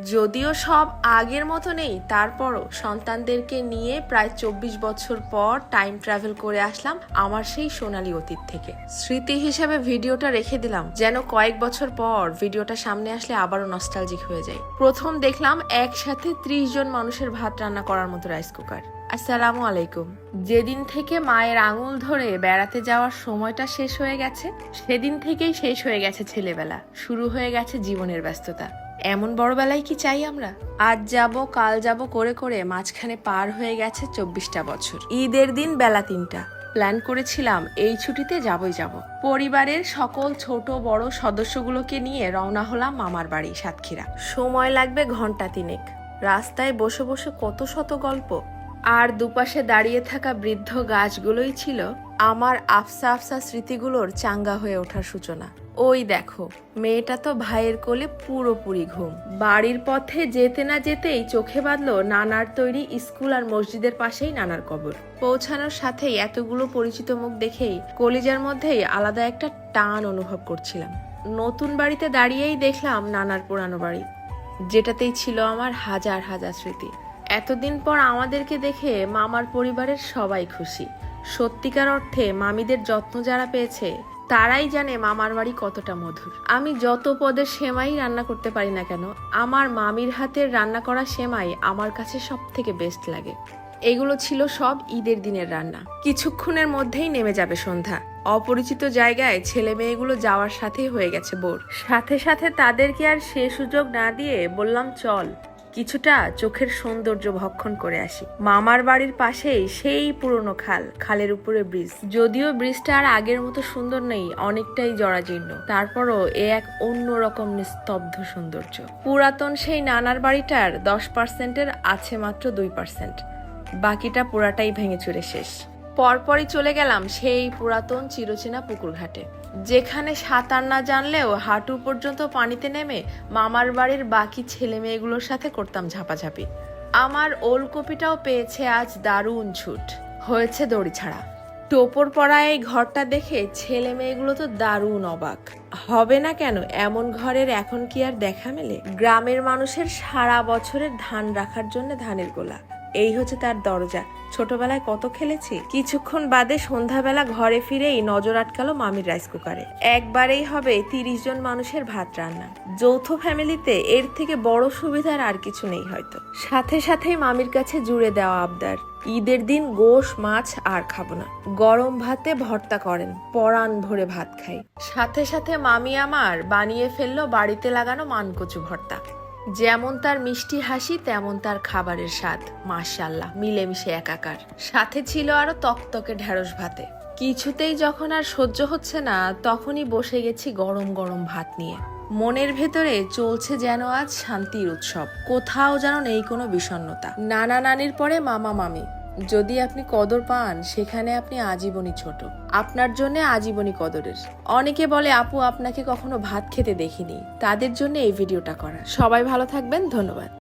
যদিও সব আগের মতো নেই, তারপরও সন্তানদেরকে নিয়ে প্রায় 24 বছর পর টাইম ট্রাভেল করে আসলাম আমার সেই সোনালী অতীত থেকে। স্মৃতি হিসেবে ভিডিওটা রেখে দিলাম, যেন কয়েক বছর পর ভিডিওটা সামনে আসলে আবারও নস্টালজিক হয়ে যায়। প্রথম দেখলাম একসাথে 30 জন মানুষের ভাত রান্না করার মতো রাইস কুকার। আসসালামু আলাইকুম। যেদিন থেকে মায়ের আঙুল ধরে বেড়াতে যাওয়ার সময়টা শেষ হয়ে গেছে, সেদিন থেকেই শেষ হয়ে গেছে ছেলেবেলা, শুরু হয়ে গেছে জীবনের ব্যস্ততা। এমন বড়বেলায় কি চাই আমরা? আজ যাব কাল যাব করে করে মাঝখানে পার হয়ে গেছে 24টা বছর। ঈদের দিন বেলা 3টা। প্ল্যান করেছিলাম এই ছুটিতে যাবই যাব। পরিবারের সকল ছোট বড় সদস্যগুলোকে নিয়ে রওনা হলাম মামার বাড়ি সাতক্ষীরা। সময় লাগবে ঘন্টা 3। রাস্তায় বসে বসে কত শত গল্প, আর দুপাশে দাঁড়িয়ে থাকা বৃদ্ধ গাছগুলোই ছিল আমার আফসা আফসা স্মৃতিগুলোর চাঙ্গা হয়ে ওঠার সূচনা। ওই দেখো, মেয়েটা তো ভাইয়ের কোলে পুরোপুরি ঘুম। বাড়ির পথে যেতে না যেতেই চোখে বাঁধলো নানার তৈরি স্কুল আর মসজিদের পাশেই নানার কবর। পৌঁছানোর সাথেই এতগুলো পরিচিত মুখ দেখেই কলিজার মধ্যেই আলাদা একটা টান অনুভব করছিলাম। নতুন বাড়িতে দাঁড়িয়েই দেখলাম নানার পুরানো বাড়ি, যেটাতেই ছিল আমার হাজার হাজার স্মৃতি। এতদিন পর আমাদেরকে দেখে মামার পরিবারের সবাই খুশি। সত্যিকার অর্থে মামিদের যত্ন যারা পেয়েছে তারাই জানে মামার বাড়ি কতটা মধুর। আমি যত পদের সেমাই রান্না করতে পারি না কেন, আমার মামির হাতের রান্না করা সেমাই আমার কাছে সব থেকে বেস্ট লাগে। এগুলো ছিল সব ঈদের দিনের রান্না। কিছুক্ষণের মধ্যেই নেমে যাবে সন্ধ্যা। অপরিচিত জায়গায় ছেলে মেয়েগুলো যাওয়ার সাথেই হয়ে গেছে বোর। সাথে সাথে তাদেরকে আর সে সুযোগ না দিয়ে বললাম, চল কিছুটা চোখের সৌন্দর্য ভক্ষণ করে আসি। মামার বাড়ির পাশেই সেই পুরনো খাল, খালের উপরে ব্রিজ। যদিও ব্রিজটা আর আগের মতো সুন্দর নেই, অনেকটাই জরাজীর্ণ, তারপরও এ এক অন্যরকম নিস্তব্ধ সৌন্দর্য। পুরাতন সেই নানার বাড়িটার 10%-এর আছে মাত্র 2%, বাকিটা পুরাটাই ভেঙে চুরে শেষ। পরপরই চলে গেলাম সেই পুরাতন চিরচেনা পুকুর ঘাটে, যেখানে সাঁতার না জানলেও হাঁটু পর্যন্ত পানিতে নেমে মামার বাড়ির বাকি ছেলে মেয়েগুলোর সাথে করতাম ঝাপাঝাপি। আমার ওলকপিটাও পেয়েছে আজ দারুণ ছুট, হয়েছে দড়ি ছাড়া। টোপর পড়া এই ঘরটা দেখে ছেলে মেয়েগুলো তো দারুণ অবাক। হবে না কেন, এমন ঘরের এখন কি আর দেখা মেলে? গ্রামের মানুষের সারা বছরের ধান রাখার জন্য ধানের গোলা, এই হচ্ছে তার দরজা। ছোটবেলায় কত খেলেছি। কিছুক্ষণ বাদে সন্ধ্যাবেলা ঘরে ফিরেই নজর আটকালো মামির রাইস কুকারে। একবারেই হবে 30 জন মানুষের ভাত রান্না। যৌথ ফ্যামিলিতে এর থেকে বড় সুবিধার আর কিছু নেই হয়তো। সাথে সাথেই মামির কাছে জুড়ে দেওয়া আবদার, ঈদের দিন গোশ মাছ আর খাবো না, গরম ভাতে ভর্তা করেন, পরাণ ভরে ভাত খাই। সাথে সাথে মামি আমার বানিয়ে ফেললো বাড়িতে লাগানো মানকচু ভর্তা। যেমন তার মিষ্টি হাসি, তেমন তার খাবারের স্বাদ, মাশাআল্লাহ মিলেমিশে একাকার। সাথে ছিল আরো তকতকে ঢেঁড়স ভাতে। কিছুতেই যখন আর সহ্য হচ্ছে না, তখনই বসে গেছি গরম গরম ভাত নিয়ে। মনের ভেতরে চলছে যেন আজ শান্তির উৎসব, কোথাও যেন নেই কোনো বিষণ্ণতা। নানা নানির পরে মামা মামি, যদি আপনি কদর পান সেখানে আপনি আজীবনই ছোট, আপনার জন্য আজীবনই কদরের। অনেকে বলে আপু আপনাকে কখনো ভাত খেতে দেখিনি, তাদের জন্য এই ভিডিওটা করা। সবাই ভালো থাকবেন, ধন্যবাদ।